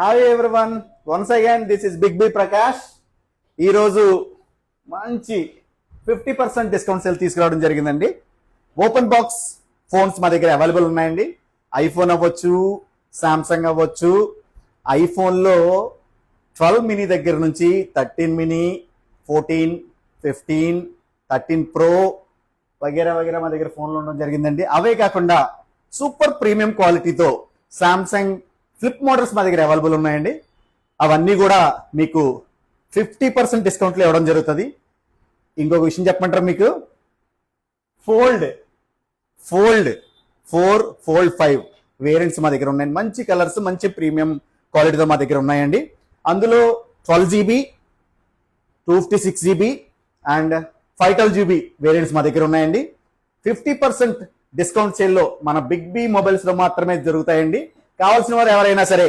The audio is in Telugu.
Hi everyone, once again this is Big B Prakash. ఈరోజు మంచి 50% డిస్కౌంట్ సేల్ తీసుకురావడం జరిగిందండి. ఓపెన్ బాక్స్ ఫోన్స్ మా దగ్గర అవైలబుల్ ఉన్నాయండి. ఐఫోన్ అవ్వచ్చు, సామ్సంగ్ అవ్వచ్చు. ఐఫోన్లో 12 మినీ దగ్గర నుంచి 13 మినీ, 14, 15, 13 ప్రో వగేరా వగేరా మా దగ్గర ఫోన్లు ఉండడం జరిగిందండి. అవే కాకుండా సూపర్ ప్రీమియం క్వాలిటీతో సామ్సంగ్ ఫ్లిప్ మోడల్స్ మా దగ్గర అవైలబుల్ ఉన్నాయండి. అవన్నీ కూడా మీకు 50% డిస్కౌంట్లో ఇవ్వడం జరుగుతుంది. ఇంకొక విషయం చెప్పమంటారు, మీకు ఫోల్డ్ 4, ఫోల్డ్ 5 వేరియంట్స్ మా దగ్గర ఉన్నాయి. మంచి కలర్స్, మంచి ప్రీమియం క్వాలిటీతో మా దగ్గర ఉన్నాయండి. అందులో 12 GB, 256 GB and 512 GB variants మా దగ్గర ఉన్నాయండి. 50% డిస్కౌంట్ సేల్లో మన బిగ్ బి మొబైల్స్ లో మాత్రమే జరుగుతాయండి. కావాల్సిన వారు ఎవరైనా సరే